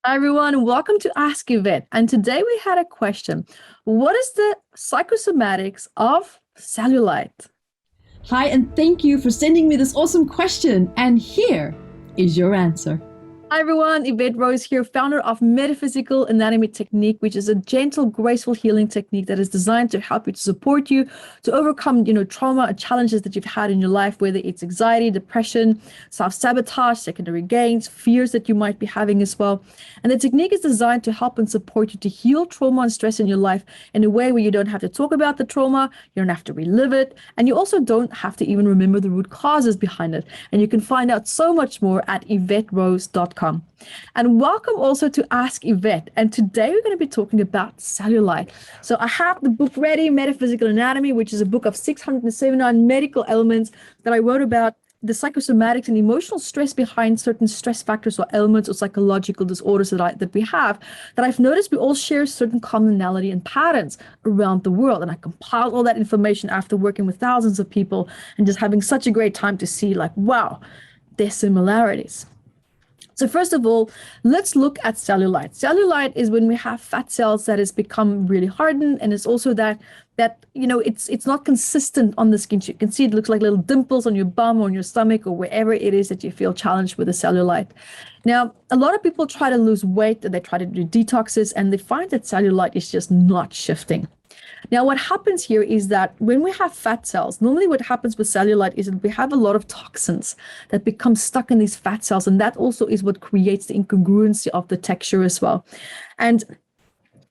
Hi everyone, welcome to Ask Evette. And today we had a question. What is the psychosomatics of cellulite? Hi, and thank you for sending me this awesome question. And here is your answer. Hi everyone, Evette Rose here, founder of Metaphysical Anatomy Technique, which is a gentle, graceful healing technique that is designed to help you to support you to overcome, trauma and challenges that you've had in your life, whether it's anxiety, depression, self-sabotage, secondary gains, fears that you might be having as well. And the technique is designed to help and support you to heal trauma and stress in your life in a way where you don't have to talk about the trauma, you don't have to relive it, and you also don't have to even remember the root causes behind it. And you can find out so much more at evetterose.com. And welcome also to Ask Evette. And today we're going to be talking about cellulite. So I have the book ready, Metaphysical Anatomy, which is a book of 679 medical elements that I wrote about the psychosomatics and emotional stress behind certain stress factors or elements or psychological disorders that we have, that I've noticed we all share certain commonality and patterns around the world. And I compiled all that information after working with thousands of people and just having such a great time to see wow, there's similarities. So first of all, let's look at cellulite. Cellulite is when we have fat cells that has become really hardened, and it's also that it's not consistent on the skin. You can see it looks like little dimples on your bum or on your stomach or wherever it is that you feel challenged with the cellulite. Now, a lot of people try to lose weight and they try to do detoxes, and they find that cellulite is just not shifting. Now, what happens here is that when we have fat cells, normally what happens with cellulite is that we have a lot of toxins that become stuck in these fat cells. And that also is what creates the incongruency of the texture as well. And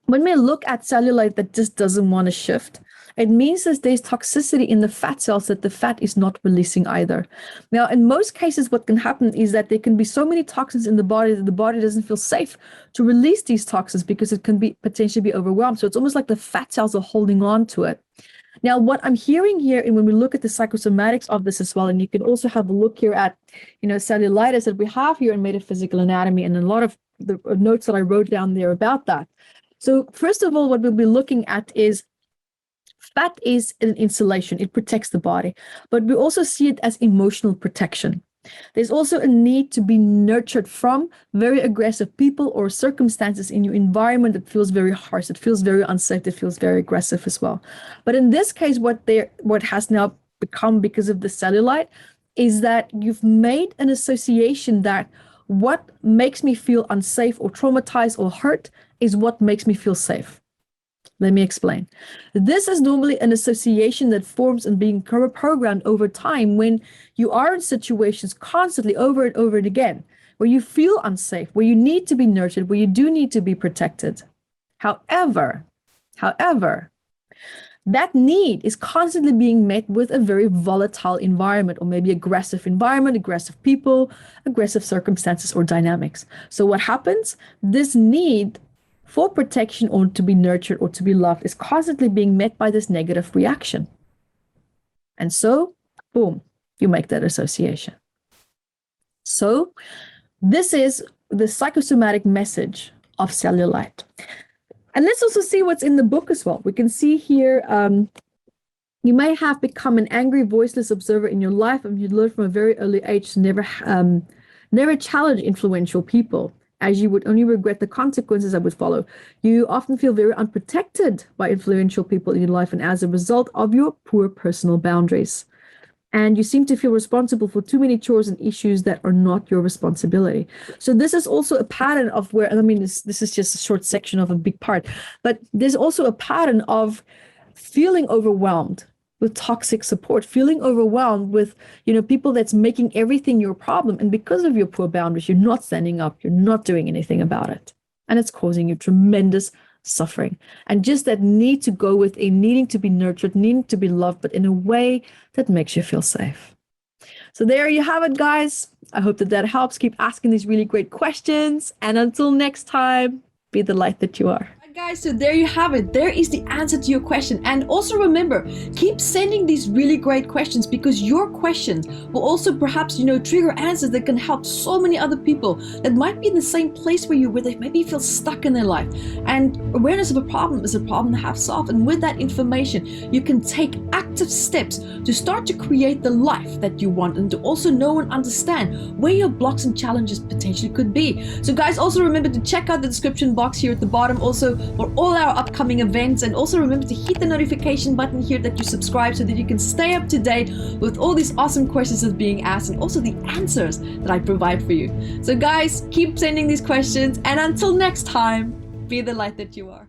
when we look at cellulite that just doesn't want to shift, it means that there's toxicity in the fat cells that the fat is not releasing either. Now, in most cases, what can happen is that there can be so many toxins in the body that the body doesn't feel safe to release these toxins because it can be potentially be overwhelmed. So it's almost like the fat cells are holding on to it. Now, what I'm hearing here, and when we look at the psychosomatics of this as well, and you can also have a look here at, cellulitis that we have here in Metaphysical Anatomy, and a lot of the notes that I wrote down there about that. So first of all, what we'll be looking at is fat is an insulation. It protects the body, but we also see it as emotional protection. There's also a need to be nurtured from very aggressive people or circumstances in your environment that feels very harsh, it feels very unsafe, it feels very aggressive as well. But in this case, what has now become because of the cellulite is that you've made an association that what makes me feel unsafe or traumatized or hurt is what makes me feel safe. Let me explain. This is normally an association that forms and being programmed over time when you are in situations constantly over and over and again, where you feel unsafe, where you need to be nurtured, where you do need to be protected. However, that need is constantly being met with a very volatile environment, or maybe aggressive environment, aggressive people, aggressive circumstances or dynamics. So what happens? This need for protection or to be nurtured or to be loved is constantly being met by this negative reaction. And so, boom, you make that association. So this is the psychosomatic message of cellulite. And let's also see what's in the book as well. We can see here, you may have become an angry, voiceless observer in your life, and you learned from a very early age to never challenge influential people, as you would only regret the consequences that would follow. You often feel very unprotected by influential people in your life, and as a result of your poor personal boundaries. And you seem to feel responsible for too many chores and issues that are not your responsibility. So this is also a pattern of where, this is just a short section of a big part, but there's also a pattern of feeling overwhelmed with toxic support, feeling overwhelmed with, people that's making everything your problem. And because of your poor boundaries, you're not standing up, you're not doing anything about it. And it's causing you tremendous suffering. And just that need to go with a needing to be nurtured, needing to be loved, but in a way that makes you feel safe. So there you have it, guys. I hope that helps. Keep asking these really great questions. And until next time, be the light that you are. Guys, so there you have it. There is the answer to your question. And also remember, keep sending these really great questions, because your questions will also perhaps, trigger answers that can help so many other people that might be in the same place where they maybe feel stuck in their life. And awareness of a problem is a problem to have solved. And with that information, you can take active steps to start to create the life that you want, and to also know and understand where your blocks and challenges potentially could be. So guys, also remember to check out the description box here at the bottom also for all our upcoming events, and also remember to hit the notification button here that you subscribe, so that you can stay up to date with all these awesome questions that's being asked, and also the answers that I provide for you. So guys, keep sending these questions, and until next time, be the light that you are.